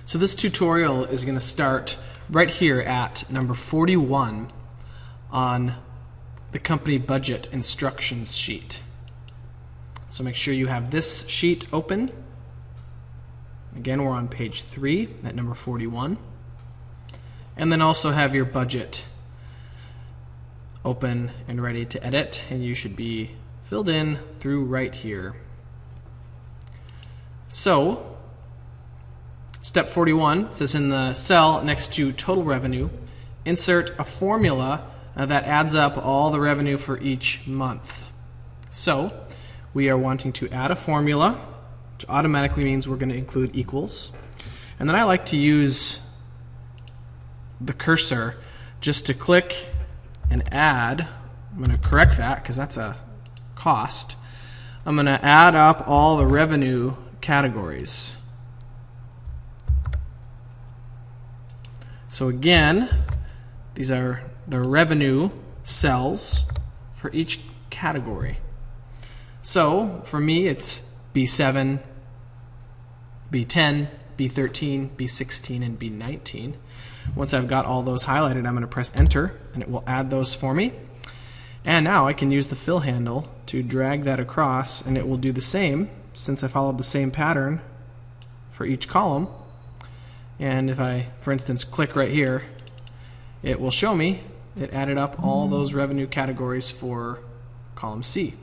So this tutorial is going to start right here at number 41 on the company budget instructions sheet. So make sure you have this sheet open. Again, we're on page 3 at number 41. And then also have your budget open and ready to edit, and you should be filled in through right here. So step 41 says in the cell next to total revenue, insert a formula that adds up all the revenue for each month. So we are wanting to add a formula, which automatically means we're going to include equals. And then I like to use the cursor just to click and add. I'm going to correct that because that's a cost. I'm going to add up all the revenue categories. So again, these are the revenue cells for each category. So for me, it's B7, B10, B13, B16, and B19. Once I've got all those highlighted, I'm going to press enter and it will add those for me. And now I can use the fill handle to drag that across, and it will do the same since I followed the same pattern for each column. And if I, for instance, click right here, it will show me it added up all those revenue categories for column C.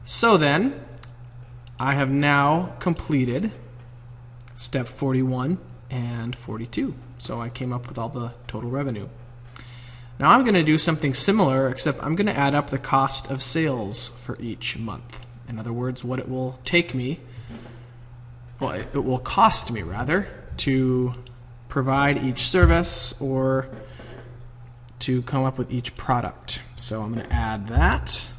So then, I have now completed step 41 and 42. So I came up with all the total revenue. Now I'm going to do something similar, except I'm going to add up the cost of sales for each month. In other words, what it will take me, well, it will cost me rather, to provide each service or to come up with each product. So I'm going to add that.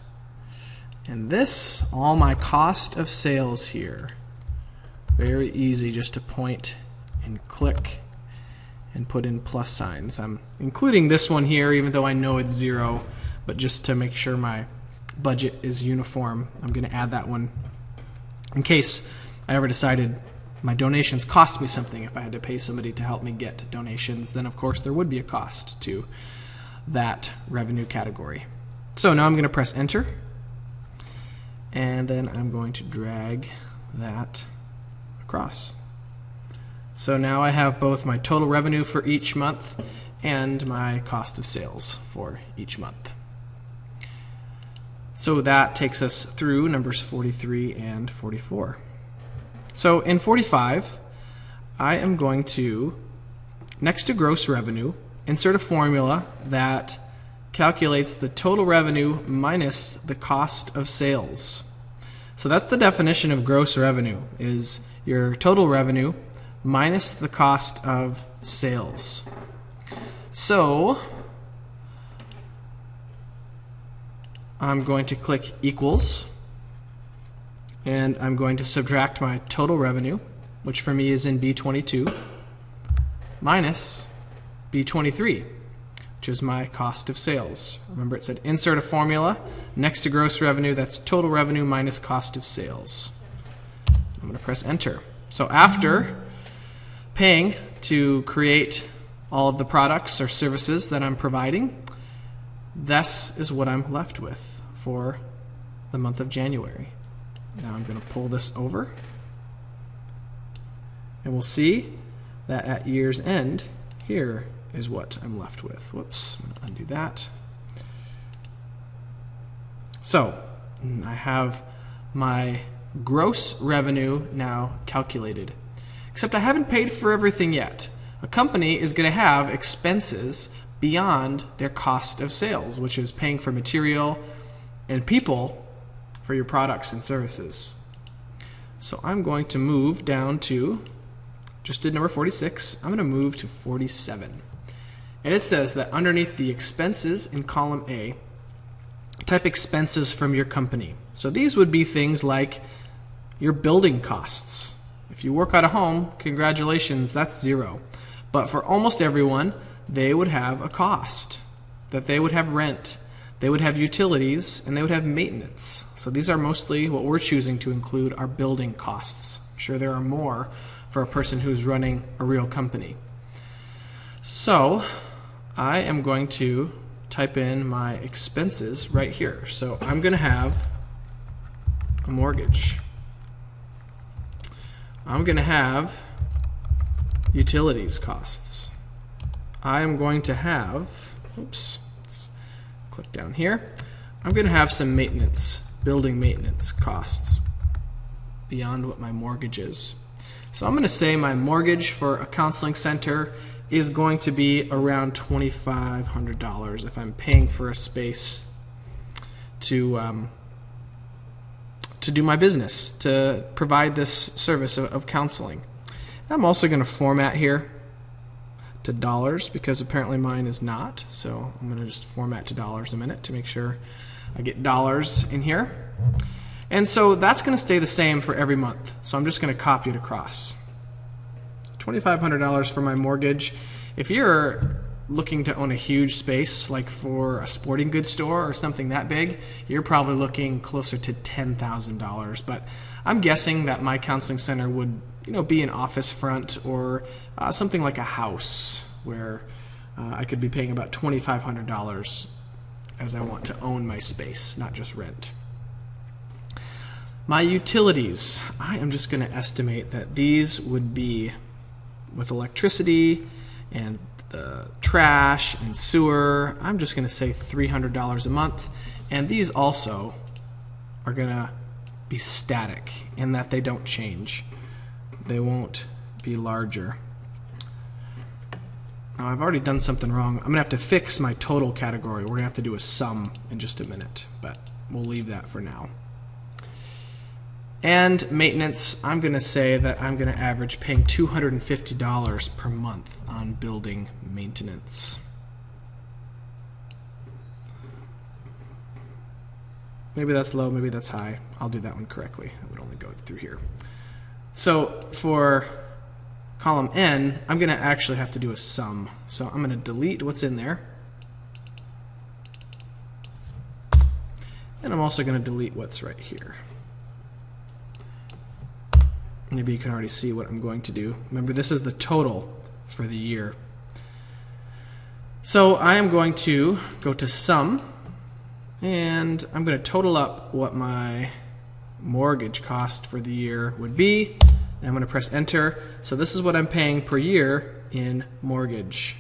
And this, all my cost of sales here. Very easy just to point and click and put in plus signs. I'm including this one here even though I know it's 0, but just to make sure my budget is uniform, I'm going to add that one in case I ever decided my donations cost me something. If I had to pay somebody to help me get donations, then of course there would be a cost to that revenue category. So now I'm going to press enter, and then I'm going to drag that across. So now I have both my total revenue for each month and my cost of sales for each month. So that takes us through numbers 43 and 44. So in 45, I am going to, next to gross revenue, insert a formula that calculates the total revenue minus the cost of sales. So that's the definition of gross revenue, is your total revenue minus the cost of sales. So I'm going to click equals, and I'm going to subtract my total revenue, which for me is in B22, minus B23, which is my cost of sales. Remember, it said insert a formula next to gross revenue. That's total revenue minus cost of sales. I'm going to press enter. So after paying to create all of the products or services that I'm providing, this is what I'm left with for the month of January. Now I'm going to pull this over, and we'll see that at year's end, here is what I'm left with. Whoops, I'm going to undo that. So I have my gross revenue now calculated, except I haven't paid for everything yet. A company is going to have expenses beyond their cost of sales, which is paying for material and people for your products and services. So I'm going to move down to, just did number 46, I'm going to move to 47. And it says that underneath the expenses in column A, type expenses from your company. So these would be things like your building costs. If you work out of home, congratulations, that's 0. But for almost everyone, they would have a cost, that they would have rent, they would have utilities, and they would have maintenance. So these are mostly what we're choosing to include, our building costs. I'm sure there are more for a person who's running a real company. So I am going to type in my expenses right here. So I'm going to have a mortgage. I'm going to have utilities costs. I am going to have, oops, let's click down here. I'm going to have some maintenance, building maintenance costs beyond what my mortgage is. So I'm going to say my mortgage for a counseling center is going to be around $2,500 if I'm paying for a space to do my business, to provide this service of counseling. I'm also going to format here to dollars because apparently mine is not. So I'm going to just format to dollars a minute to make sure I get dollars in here. And so that's going to stay the same for every month. So I'm just going to copy it across. $2,500 for my mortgage. If you're looking to own a huge space, like for a sporting goods store or something that big, you're probably looking closer to $10,000. But I'm guessing that my counseling center would, be an office front or something like a house where I could be paying about $2,500 as I want to own my space, not just rent. My utilities, I am just going to estimate that these would be with electricity and the trash and sewer. I'm just going to say $300 a month, and these also are going to be static in that they don't change. They won't be larger. Now I've already done something wrong. I'm going to have to fix my total category. We're going to have to do a sum in just a minute, but we'll leave that for now. And maintenance, I'm going to say that I'm going to average paying $250 per month on building maintenance. Maybe that's low, maybe that's high. I'll do that one correctly. It would only go through here. So for column N, I'm going to actually have to do a sum. So I'm going to delete what's in there. And I'm also going to delete what's right here. Maybe you can already see what I'm going to do. Remember, this is the total for the year. So I am going to go to sum, and I'm going to total up what my mortgage cost for the year would be. And I'm going to press enter. So this is what I'm paying per year in mortgage.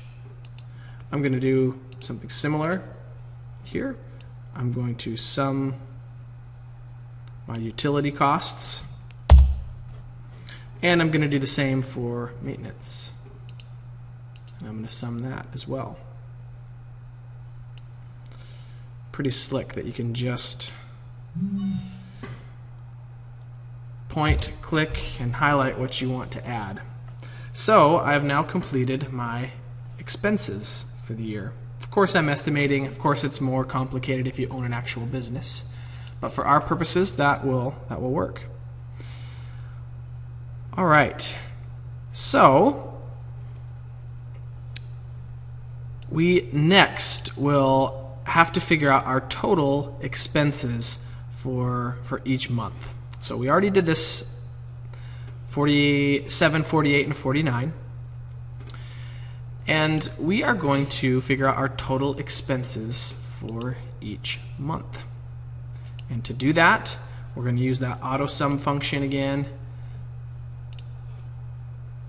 I'm going to do something similar here. I'm going to sum my utility costs. And I'm going to do the same for maintenance. And I'm going to sum that as well. Pretty slick that you can just point, click, and highlight what you want to add. So I've now completed my expenses for the year. Of course I'm estimating. Of course it's more complicated if you own an actual business. But for our purposes, that will work. All right, so we next will have to figure out our total expenses for each month. So we already did this 47, 48, and 49. And we are going to figure out our total expenses for each month. And to do that, we're going to use that AutoSum function again.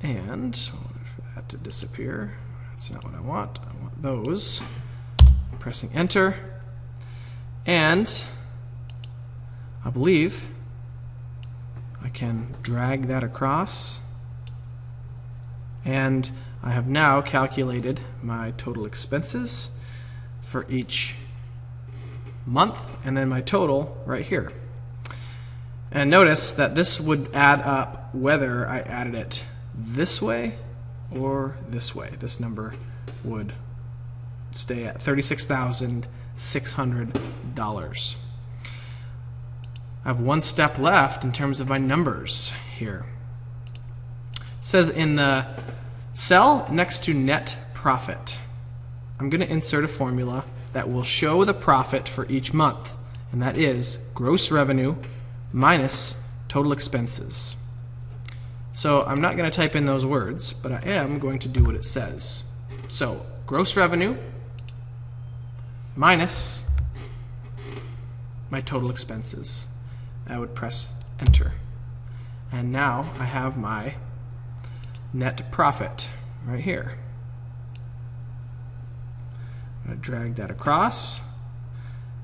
And for that to disappear, that's not what I want. I want those. I'm pressing enter. And I believe I can drag that across. And I have now calculated my total expenses for each month and then my total right here. And notice that this would add up whether I added it this way or this way. This number would stay at $36,600. I have one step left in terms of my numbers here. It says in the cell next to net profit, I'm going to insert a formula that will show the profit for each month, and that is gross revenue minus total expenses. So I'm not going to type in those words, but I am going to do what it says. So gross revenue minus my total expenses. I would press enter. And now I have my net profit right here. I'm going to drag that across.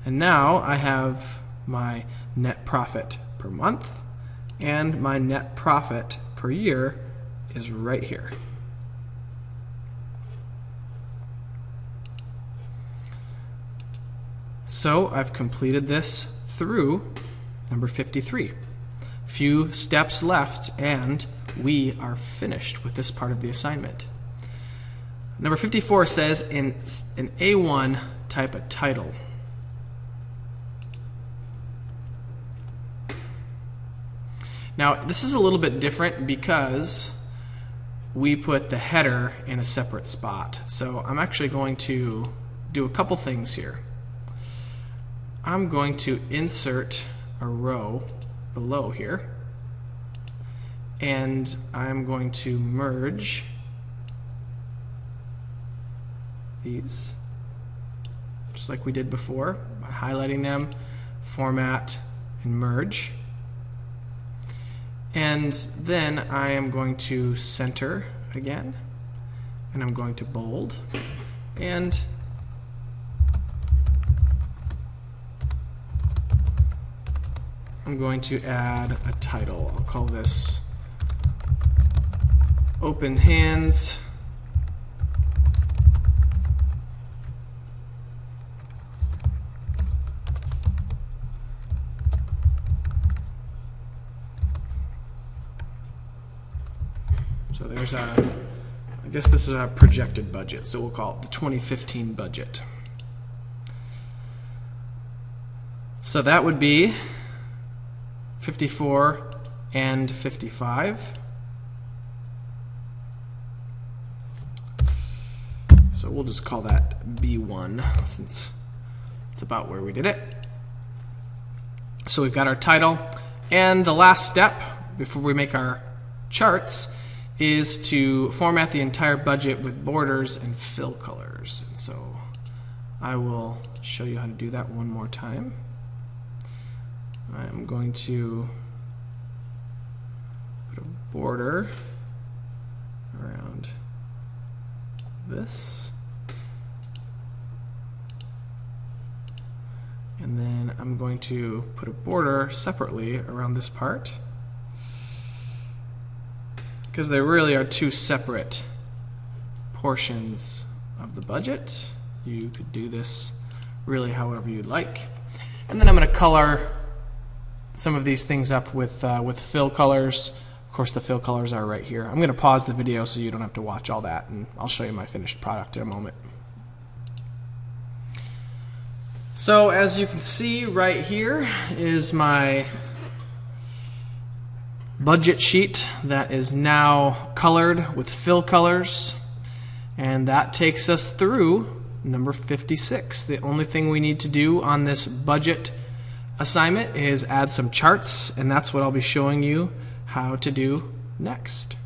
And now I have my net profit per month, and my net profit per year is right here. So I've completed this through number 53. Few steps left and we are finished with this part of the assignment. Number 54 says in an A1 type a title. Now this is a little bit different because we put the header in a separate spot. So I'm actually going to do a couple things here. I'm going to insert a row below here, and I'm going to merge these just like we did before by highlighting them, format, and merge. And then I am going to center again, and I'm going to bold, and I'm going to add a title. I'll call this Open Hands So there's a, I guess this is a projected budget, so we'll call it the 2015 budget. So that would be 54 and 55. So we'll just call that B1 since it's about where we did it. So we've got our title, and the last step before we make our charts is to format the entire budget with borders and fill colors. And so I will show you how to do that one more time. I'm going to put a border around this, and then I'm going to put a border separately around this part, because there really are two separate portions of the budget. You could do this really however you'd like. And then I'm going to color some of these things up with fill colors. Of course, the fill colors are right here. I'm going to pause the video so you don't have to watch all that, and I'll show you my finished product in a moment. So as you can see right here is my budget sheet that is now colored with fill colors, and that takes us through number 56. The only thing we need to do on this budget assignment is add some charts, and that's what I'll be showing you how to do next.